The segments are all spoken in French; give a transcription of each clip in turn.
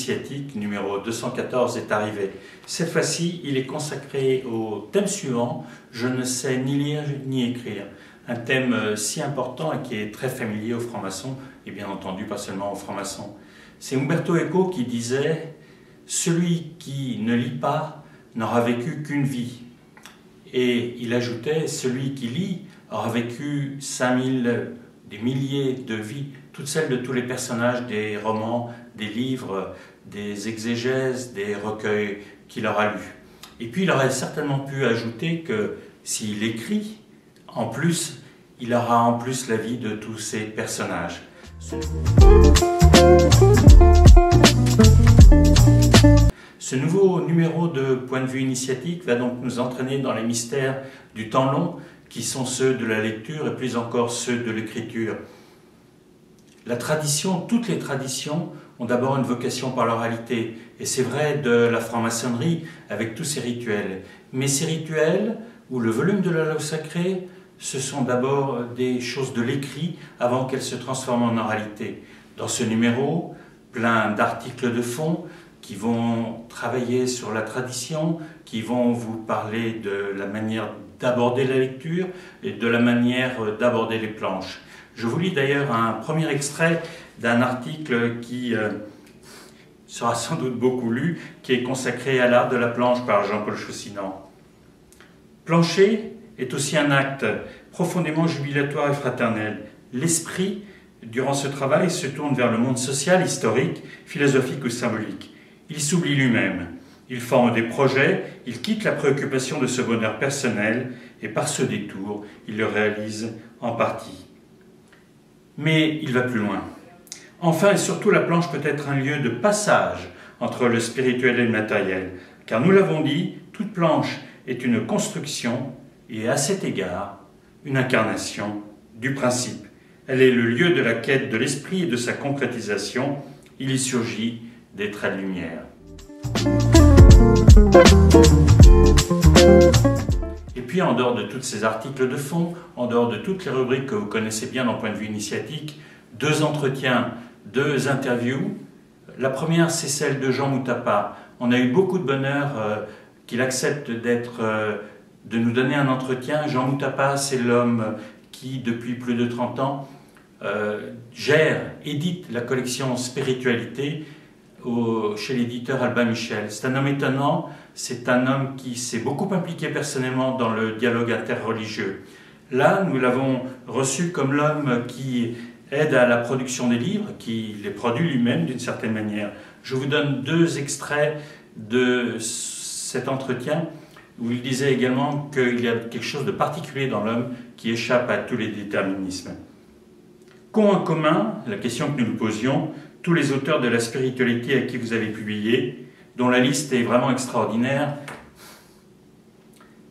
initiatique numéro 214 est arrivé. Cette fois-ci, il est consacré au thème suivant, je ne sais ni lire ni écrire. Un thème si important et qui est très familier aux francs-maçons, et bien entendu pas seulement aux francs-maçons. C'est Umberto Eco qui disait « Celui qui ne lit pas n'aura vécu qu'une vie ». Et il ajoutait « Celui qui lit aura vécu 5000, des milliers de vies, toutes celles de tous les personnages des romans, des livres, des exégèses, des recueils qu'il aura lus. » Et puis il aurait certainement pu ajouter que s'il écrit, en plus, il aura en plus la vie de tous ces personnages. Ce nouveau numéro de Point de vue initiatique va donc nous entraîner dans les mystères du temps long, qui sont ceux de la lecture et plus encore ceux de l'écriture. La tradition, toutes les traditions ont d'abord une vocation par l'oralité, et c'est vrai de la franc-maçonnerie avec tous ses rituels. Mais ces rituels, ou le volume de la loi sacrée, ce sont d'abord des choses de l'écrit avant qu'elles se transforment en oralité. Dans ce numéro, plein d'articles de fond qui vont travailler sur la tradition, qui vont vous parler de la manière d'aborder la lecture et de la manière d'aborder les planches. Je vous lis d'ailleurs un premier extrait d'un article qui sera sans doute beaucoup lu, qui est consacré à l'art de la planche par Jean-Paul Chaussinand. Plancher est aussi un acte profondément jubilatoire et fraternel. L'esprit, durant ce travail, se tourne vers le monde social, historique, philosophique ou symbolique. Il s'oublie lui-même, il forme des projets, il quitte la préoccupation de ce bonheur personnel et par ce détour, il le réalise en partie. Mais il va plus loin. Enfin et surtout, la planche peut être un lieu de passage entre le spirituel et le matériel, car nous l'avons dit, toute planche est une construction et à cet égard, une incarnation du principe. Elle est le lieu de la quête de l'esprit et de sa concrétisation. Il y surgit des traits de lumière. Et puis, en dehors de tous ces articles de fond, en dehors de toutes les rubriques que vous connaissez bien dans Point de vue initiatique, 2 entretiens, 2 interviews. La première, c'est celle de Jean Moutappa. On a eu beaucoup de bonheur qu'il accepte de nous donner un entretien. Jean Moutappa, c'est l'homme qui, depuis plus de 30 ans, édite la collection Spiritualité chez l'éditeur Albin Michel. C'est un homme étonnant, c'est un homme qui s'est beaucoup impliqué personnellement dans le dialogue interreligieux. Là, nous l'avons reçu comme l'homme qui aide à la production des livres, qui les produit lui-même d'une certaine manière. Je vous donne 2 extraits de cet entretien où il disait également qu'il y a quelque chose de particulier dans l'homme qui échappe à tous les déterminismes. Qu'ont en commun, la question que nous nous posions, tous les auteurs de la spiritualité à qui vous avez publié, dont la liste est vraiment extraordinaire?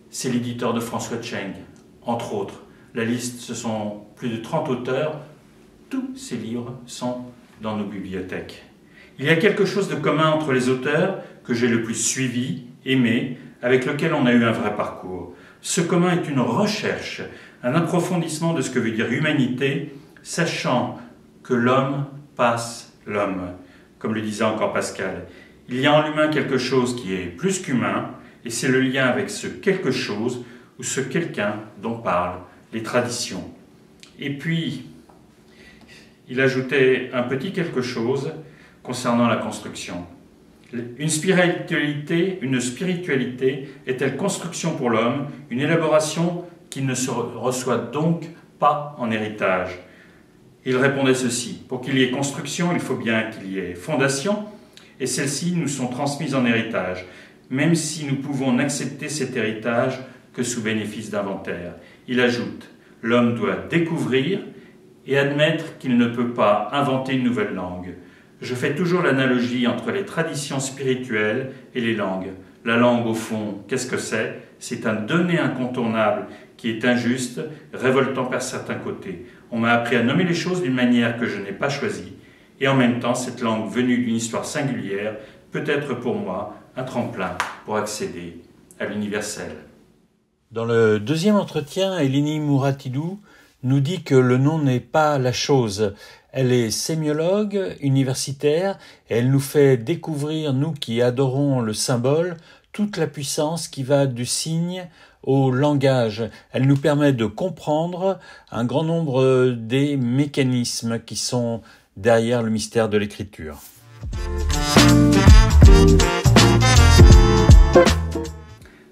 C'est l'éditeur de François Cheng, entre autres. La liste, ce sont plus de 30 auteurs. Tous ces livres sont dans nos bibliothèques. Il y a quelque chose de commun entre les auteurs que j'ai le plus suivi, aimé, avec lequel on a eu un vrai parcours. Ce commun est une recherche, un approfondissement de ce que veut dire humanité, sachant que l'homme passe l'homme, comme le disait encore Pascal. Il y a en l'humain quelque chose qui est plus qu'humain, et c'est le lien avec ce quelque chose ou ce quelqu'un dont parlent les traditions. Et puis, il ajoutait un petit quelque chose concernant la construction. Une spiritualité est-elle construction pour l'homme, une élaboration qui ne se reçoit donc pas en héritage? Il répondait ceci: pour qu'il y ait construction, il faut bien qu'il y ait fondation, et celles-ci nous sont transmises en héritage, même si nous pouvons n'accepter cet héritage que sous bénéfice d'inventaire. Il ajoute: l'homme doit découvrir et admettre qu'il ne peut pas inventer une nouvelle langue. Je fais toujours l'analogie entre les traditions spirituelles et les langues. La langue, au fond, qu'est-ce que c'est? C'est un donné incontournable qui est injuste, révoltant par certains côtés. On m'a appris à nommer les choses d'une manière que je n'ai pas choisie. Et en même temps, cette langue venue d'une histoire singulière peut être pour moi un tremplin pour accéder à l'universel. Dans le 2e entretien, Eleni Mouratidou nous dit que le nom n'est pas la chose. Elle est sémiologue, universitaire, et elle nous fait découvrir, nous qui adorons le symbole, toute la puissance qui va du signe au langage. Elle nous permet de comprendre un grand nombre des mécanismes qui sont derrière le mystère de l'écriture.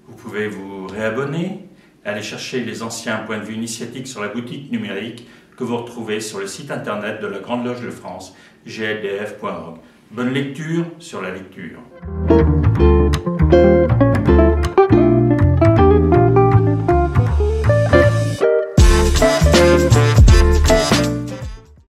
Vous pouvez vous réabonner, aller chercher les anciens points de vue initiatiques sur la boutique numérique que vous retrouvez sur le site internet de la Grande Loge de France, gldf.org. Bonne lecture sur la lecture.